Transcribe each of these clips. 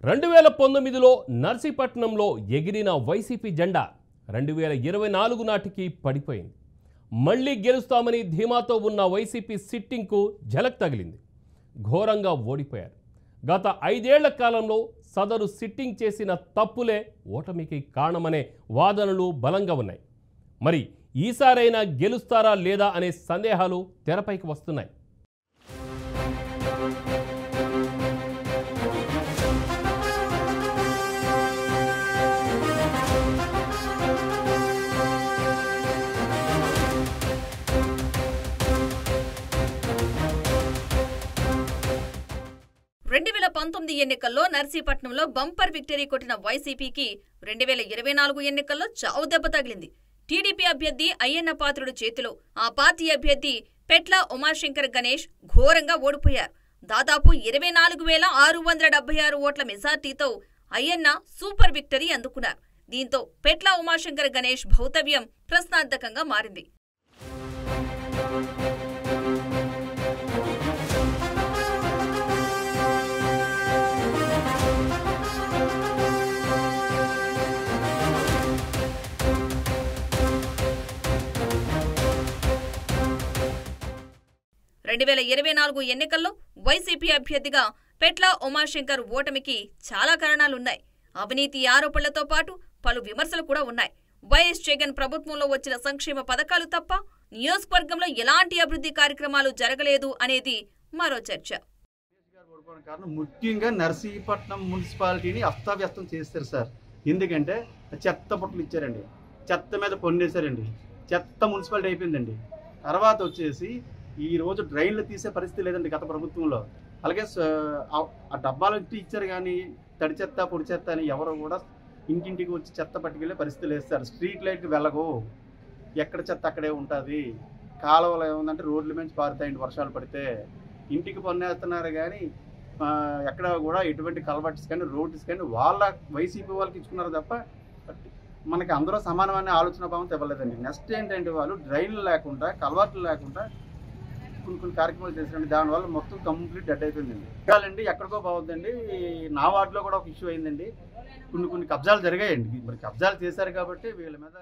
2019లో నర్సీపట్నంలో ఎగిరిన YCP జెండా 2024 నాటికి పడిపోయింది. మళ్ళీ గెలుస్తామని ధీమాతో ఉన్న వైసీపీ సిట్టింగ్కు ఝలక్ తగిలింది. ఘోరంగా ఓడిపోయారు. గత 5 ఏళ్ల కాలంలో సదరు సిట్టింగ్ చేసిన తప్పులే ఓటమికి కారణమనే వాదనలు బలంగా ఉన్నాయి. మరి ఈసారైనా గెలుస్తారా లేదా అనే సందేహాలు తెరపైకి వస్తున్నాయి. ఎన్నికల్లో నర్సీపట్నంలో బంపర్ విక్టరీ కొట్టిన వైసీపీకి 2024 ఎన్నికల్లో చావు దెబ్బ తగిలింది. టీడీపీ అభ్యర్థి అయ్యన్న పాత్రుడు చేతిలో ఆ పార్టీ అభ్యర్థి పెట్ల ఉమాశంకర్ గణేష్ ఘోరంగా ఓడిపోయారు. దాదాపు 24,676 ఓట్ల మెజార్టీతో అయ్యన్న సూపర్ విక్టరీ అందుకున్నారు. దీంతో పెట్ల ఉమాశంకర్ గణేష్ భౌతవ్యం ప్రశ్నార్థకంగా మారింది. ఎన్నికల్లో వైసీపీ అభ్యర్థిగా పెట్ల ఉమాశంకర్ ఓటమికి చాలా కారణాలున్నాయి. అవినీతి ఆరోపణలతో పాటు పలు విమర్శలు కూడా ఉన్నాయి. వైఎస్ జగన్ ప్రభుత్వంలో వచ్చిన సంక్షేమ పథకాలు తప్ప నియోజకవర్గంలో ఎలాంటి అభివృద్ధి కార్యక్రమాలు జరగలేదు అనేది మరో చర్చ. ముఖ్యంగా నర్సీపట్నం మున్సిపాలిటీని అస్తవ్యస్తం చేస్తారు సార్. ఎందుకంటే చెత్త పుట్టలు ఇచ్చారండి, చెత్త మీద పొన్నేశారండి, చెత్త మున్సిపాలిటీ అయిపోయిందండి. తర్వాత వచ్చేసి ఈ రోజు డ్రైన్లు తీసే పరిస్థితి లేదండి గత ప్రభుత్వంలో. అలాగే ఆ డబ్బాలు ఇచ్చారు కానీ తడి చెత్త పొడి చెత్త అని ఎవరు కూడా ఇంటింటికి వచ్చి చెత్త పట్టుకెళ్ళే పరిస్థితి లేదు సార్. స్ట్రీట్ లైట్కి వెళ్ళకు, ఎక్కడ చెత్త అక్కడే ఉంటుంది. కాలువలు ఏముందంటే రోడ్ల నుంచి పారుతాయండి వర్షాలు పడితే. ఇంటికి పన్నేస్తున్నారు కానీ ఎక్కడ కూడా ఎటువంటి కల్వర్ట్స్ కానీ రోడ్స్ కానీ వాళ్ళ వైసీపీ వాళ్ళకి ఇచ్చుకున్నారు తప్ప మనకి అందరూ సమానమైన ఆలోచన భావం ఇవ్వలేదండి. నెక్స్ట్ ఏంటంటే వాళ్ళు డ్రైన్లు లేకుండా కల్వర్ట్లు లేకుండా కొన్ని కార్యక్రమాలు చేశారండి. దానివల్ల మొత్తం కంప్లీట్ డెడ్ అయిపోయిందండి. అండి ఎక్కడికో బాగుందండి. నా వార్డులో కూడా ఒక ఇష్యూ అయిందండి. కొన్ని కబ్జాలు జరిగాయండి. మరి కబ్జాలు చేశారు కాబట్టి వీళ్ళ మీద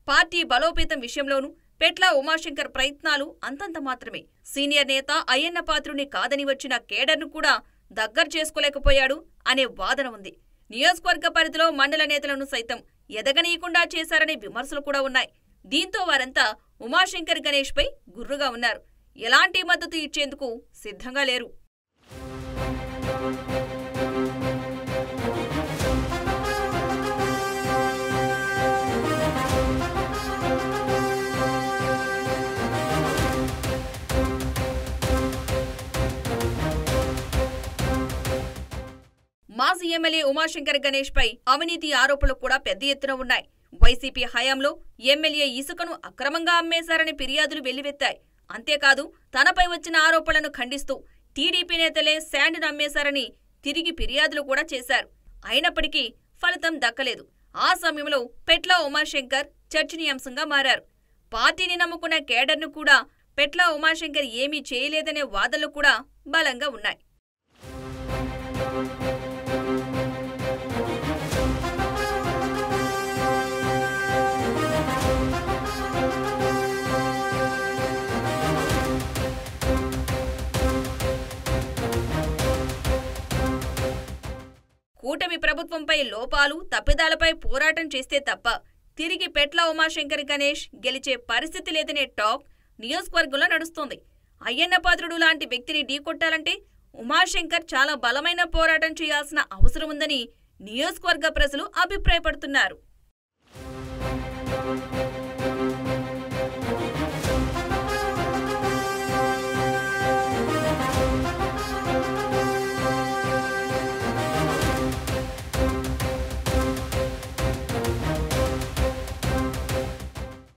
పార్టీ బలోపేతం విషయంలోనూ పెట్ల ఉమాశంకర్ ప్రయత్నాలు అంతంత మాత్రమే. సీనియర్ నేత అయ్యన్న పాత్రుని కాదని వచ్చిన కేడర్ను కూడా దగ్గర చేసుకోలేకపోయాడు అనే వాదన ఉంది. నియోజకవర్గ పరిధిలో మండల నేతలను సైతం ఎదగనీయకుండా చేశారనే విమర్శలు కూడా ఉన్నాయి. దీంతో వారంతా ఉమాశంకర్ గణేష్ పై గుర్రుగా ఉన్నారు. ఎలాంటి మద్దతు ఇచ్చేందుకు సిద్ధంగా లేరు. మాజీ ఎమ్మెల్యే ఉమాశంకర్ గణేష్ పై అవినీతి ఆరోపణలు కూడా పెద్ద ఎత్తున ఉన్నాయి. వైసీపీ హయాంలో ఎమ్మెల్యే ఇసుకను అక్రమంగా అమ్మేశారని ఫిర్యాదులు వెల్లువెత్తాయి. అంతేకాదు తనపై వచ్చిన ఆరోపణలను ఖండిస్తూ టీడీపీ నేతలే శాండ్ను అమ్మేశారని తిరిగి ఫిర్యాదులు కూడా చేశారు. అయినప్పటికీ ఫలితం దక్కలేదు. ఆ సమయంలో పెట్ల ఉమాశంకర్ చర్చనీయాంశంగా మారారు. పార్టీని నమ్ముకున్న కేడర్ను కూడా పెట్ల ఉమాశంకర్ ఏమీ చేయలేదనే వాదనలు కూడా బలంగా ఉన్నాయి. కూటమి ప్రభుత్వంపై లోపాలు తప్పిదాలపై పోరాటం చేస్తే తప్ప తిరిగి పెట్ల ఉమాశంకర్ గణేష్ గెలిచే పరిస్థితి లేదనే టాక్ నియోజకవర్గంలో నడుస్తోంది. అయ్యన్న పాత్రుడు లాంటి వ్యక్తిని ఢీకొట్టాలంటే ఉమాశంకర్ చాలా బలమైన పోరాటం చేయాల్సిన అవసరం ఉందని నియోజకవర్గ ప్రజలు అభిప్రాయపడుతున్నారు.